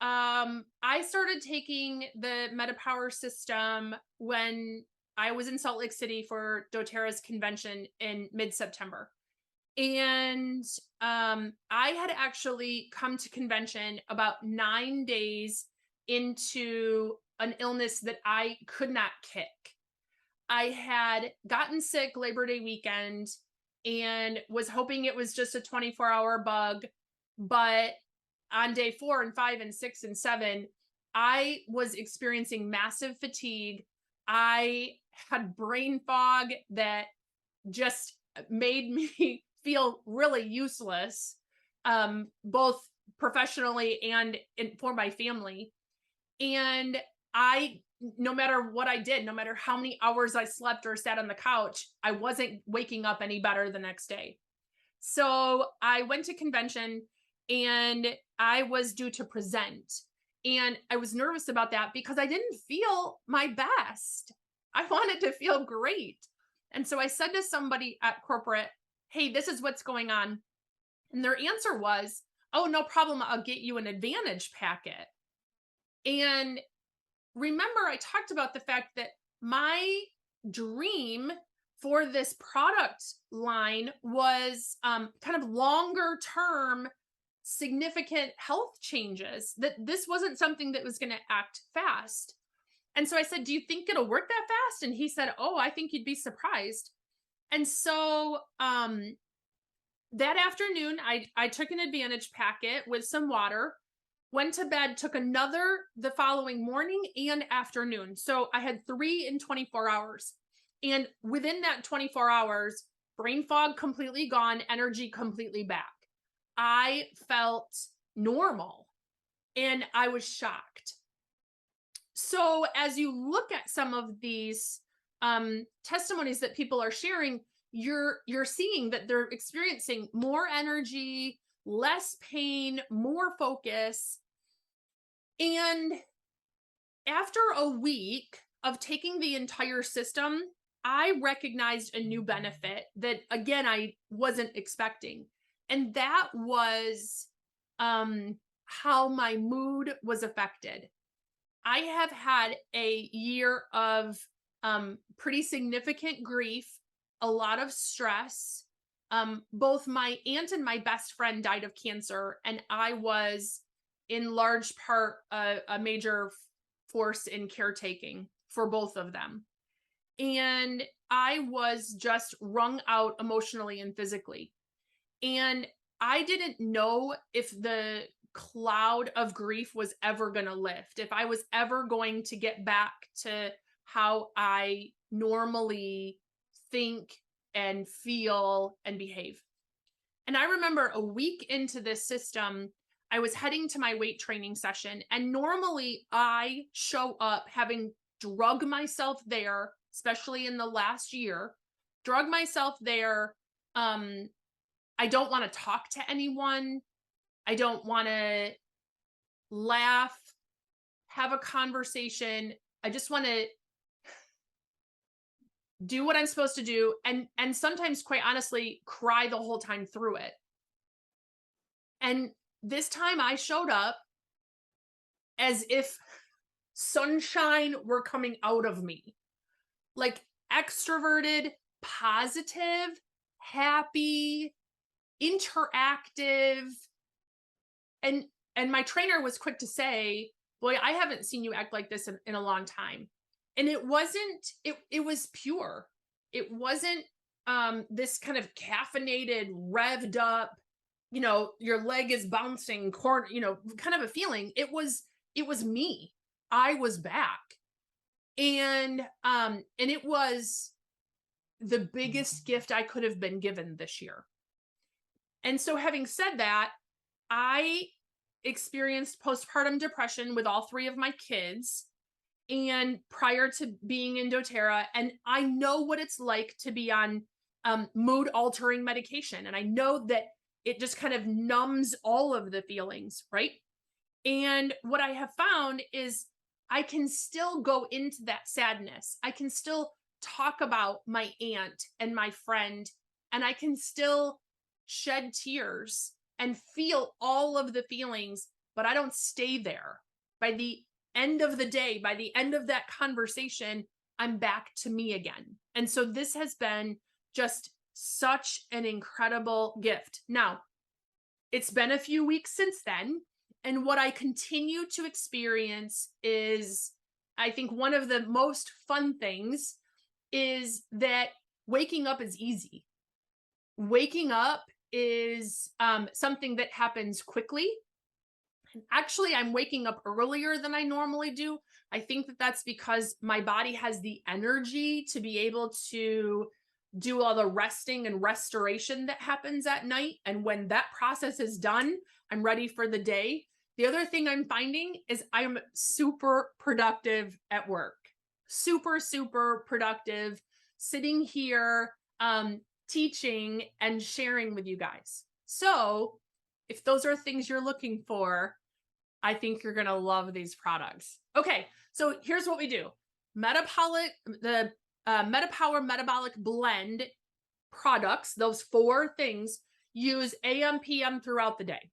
I started taking the MetaPWR system when I was in Salt Lake City for doTERRA's convention in mid-September. And I had actually come to convention about 9 days into an illness that I could not kick. I had gotten sick Labor Day weekend and was hoping it was just a 24-hour bug. But on day 4 and 5 and 6 and 7, I was experiencing massive fatigue. I had brain fog that just made me feel really useless, both professionally and for my family. And no matter what I did, no matter how many hours I slept or sat on the couch, I wasn't waking up any better the next day. So I went to convention and I was due to present. And I was nervous about that because I didn't feel my best. I wanted to feel great. And so I said to somebody at corporate, hey, this is what's going on. And their answer was, oh, no problem. I'll get you an Advantage packet. And remember, I talked about the fact that my dream for this product line was kind of longer term, significant health changes, that this wasn't something that was going to act fast. And so I said, do you think it'll work that fast? And he said, oh, I think you'd be surprised. And so that afternoon, I took an Advantage packet with some water, went to bed, took another the following morning and afternoon. So I had 3 in 24 hours. And within that 24 hours, brain fog completely gone, energy completely back. I felt normal and I was shocked. So as you look at some of these testimonies that people are sharing, you're seeing that they're experiencing more energy, less pain, more focus. And after a week of taking the entire system, I recognized a new benefit that, again, I wasn't expecting. And that was how my mood was affected. I have had a year of pretty significant grief, a lot of stress. Both my aunt and my best friend died of cancer, and I was in large part a major force in caretaking for both of them. And I was just wrung out emotionally and physically. And I didn't know if the cloud of grief was ever going to lift, if I was ever going to get back to how I normally think and feel and behave. And I remember a week into this system, I was heading to my weight training session, and normally I show up having drug myself there, especially in the last year, drug myself there. I don't want to talk to anyone. I don't want to laugh, have a conversation. I just want to do what I'm supposed to do, and sometimes, quite honestly, cry the whole time through it. And this time I showed up as if sunshine were coming out of me, like extroverted, positive, happy, interactive. And my trainer was quick to say, boy, I haven't seen you act like this in a long time. And it wasn't, it was pure. It wasn't this kind of caffeinated, revved up, you know, your leg is bouncing, you know, kind of a feeling. It was me. I was back. And it was the biggest gift I could have been given this year. And so having said that, I experienced postpartum depression with all 3 of my kids, and prior to being in doTERRA, and I know what it's like to be on mood altering medication. And I know that it just kind of numbs all of the feelings, right? And what I have found is I can still go into that sadness. I can still talk about my aunt and my friend, and I can still shed tears and feel all of the feelings, but I don't stay there. By the end of the day, by the end of that conversation, I'm back to me again. And so this has been just such an incredible gift. Now, it's been a few weeks since then, and what I continue to experience is, I think one of the most fun things is that waking up is easy. Waking up is something that happens quickly. And actually, I'm waking up earlier than I normally do. I think that that's because my body has the energy to be able to do all the resting and restoration that happens at night. And when that process is done, I'm ready for the day. The other thing I'm finding is I'm super productive at work. Super, super productive, sitting here, teaching and sharing with you guys. So if those are things you're looking for, I think you're going to love these products. Okay, so here's what we do. The MetaPWR Metabolic Blend products, those 4 things, use AM, PM throughout the day.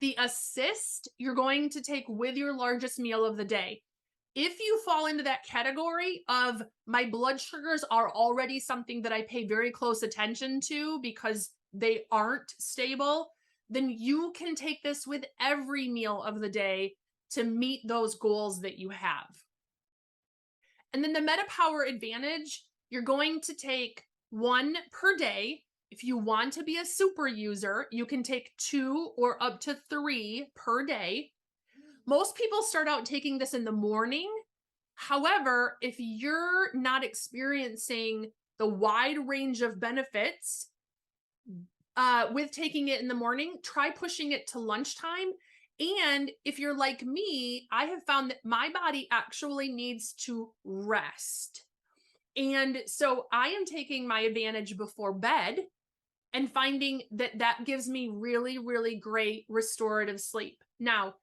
The Assist, you're going to take with your largest meal of the day. If you fall into that category of my blood sugars are already something that I pay very close attention to because they aren't stable, then you can take this with every meal of the day to meet those goals that you have. And then the MetaPWR Advantage, you're going to take 1 per day. If you want to be a super user, you can take 2 or up to 3 per day. Most people start out taking this in the morning. However, if you're not experiencing the wide range of benefits with taking it in the morning, try pushing it to lunchtime. And if you're like me, I have found that my body actually needs to rest. And so I am taking my Advantage before bed and finding that that gives me really, really great restorative sleep. Now,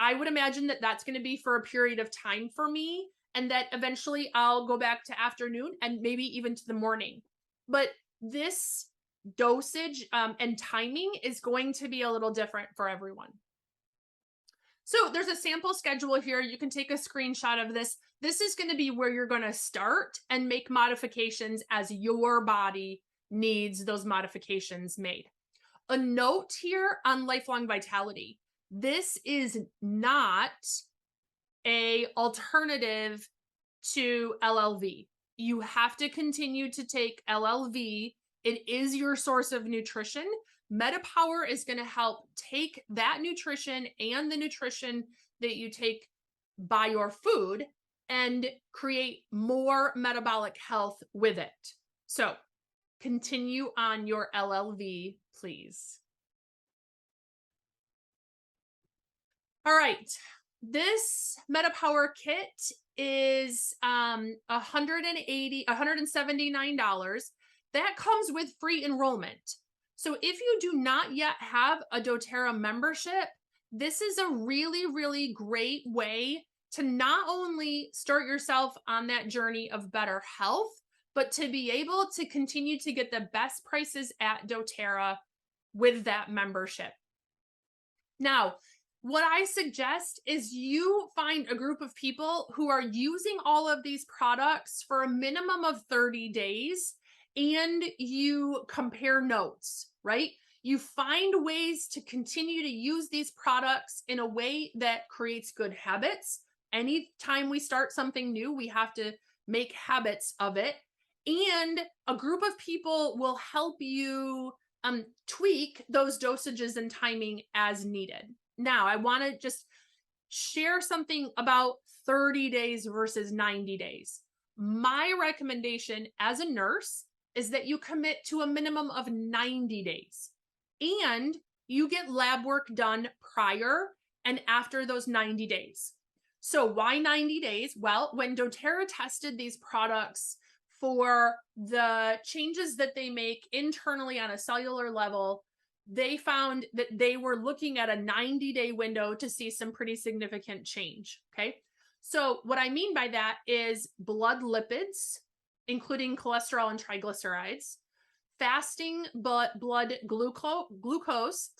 I would imagine that that's going to be for a period of time for me, and that eventually I'll go back to afternoon and maybe even to the morning. But this dosage and timing is going to be a little different for everyone. So there's a sample schedule here. You can take a screenshot of this. This is going to be where you're going to start and make modifications as your body needs those modifications made. A note here on lifelong vitality. This is not an alternative to LLV. You have to continue to take LLV. It is your source of nutrition. MetaPWR is going to help take that nutrition and the nutrition that you take by your food and create more metabolic health with it. So continue on your LLV, please. All right, this MetaPWR kit is $179. That comes with free enrollment. So if you do not yet have a doTERRA membership, this is a really, really great way to not only start yourself on that journey of better health, but to be able to continue to get the best prices at doTERRA with that membership. Now, what I suggest is you find a group of people who are using all of these products for a minimum of 30 days and you compare notes, right? You find ways to continue to use these products in a way that creates good habits. Anytime we start something new, we have to make habits of it. And a group of people will help you tweak those dosages and timing as needed. Now, I want to just share something about 30 days versus 90 days. My recommendation as a nurse is that you commit to a minimum of 90 days and you get lab work done prior and after those 90 days. So why 90 days? Well, when doTERRA tested these products for the changes that they make internally on a cellular level, they found that they were looking at a 90-day window to see some pretty significant change, okay? So what I mean by that is blood lipids, including cholesterol and triglycerides, fasting blood glucose,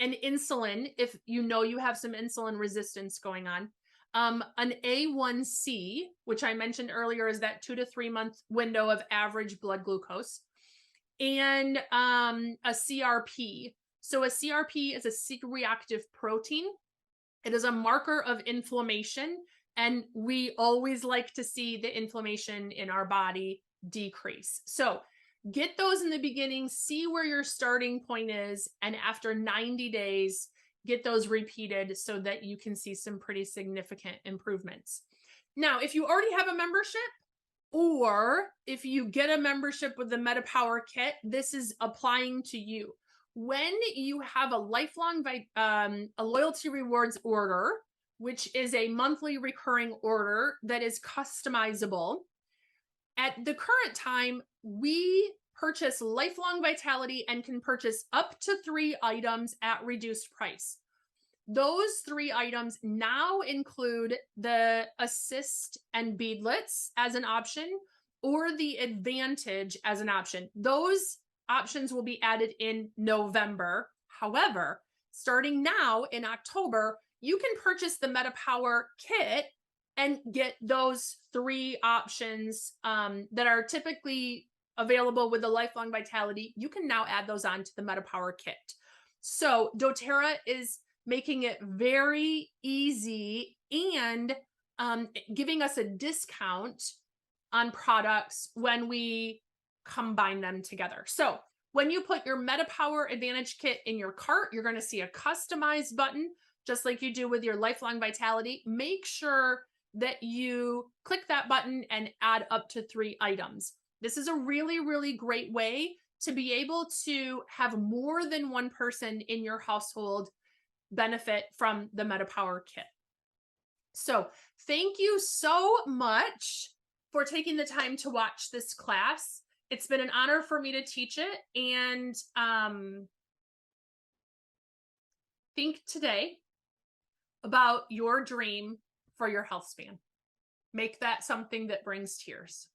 and insulin, if you know you have some insulin resistance going on, an A1C, which I mentioned earlier is that 2 to 3 month window of average blood glucose, and a CRP. So a CRP is a C-reactive protein. It is a marker of inflammation, and we always like to see the inflammation in our body decrease. So get those in the beginning, see where your starting point is, and after 90 days, get those repeated so that you can see some pretty significant improvements. Now, if you already have a membership, or if you get a membership with the MetaPWR kit, this is applying to you. When you have a lifelong a loyalty rewards order, which is a monthly recurring order that is customizable, at the current time, we purchase lifelong vitality and can purchase up to 3 items at reduced price. Those 3 items now include the Assist and Beadlets as an option, or the Advantage as an option. Those options will be added in November. However, starting now in October, you can purchase the MetaPWR kit and get those 3 options that are typically available with the Lifelong Vitality. You can now add those on to the MetaPWR kit. So doTERRA is making it very easy and giving us a discount on products when we combine them together. So when you put your MetaPWR Advantage kit in your cart, you're going to see a customized button, just like you do with your Lifelong Vitality. Make sure that you click that button and add up to 3 items. This is a really, really great way to be able to have more than one person in your household benefit from the MetaPWR kit. So thank you so much for taking the time to watch this class. It's been an honor for me to teach it, and think today about your dream for your health span. Make that something that brings tears.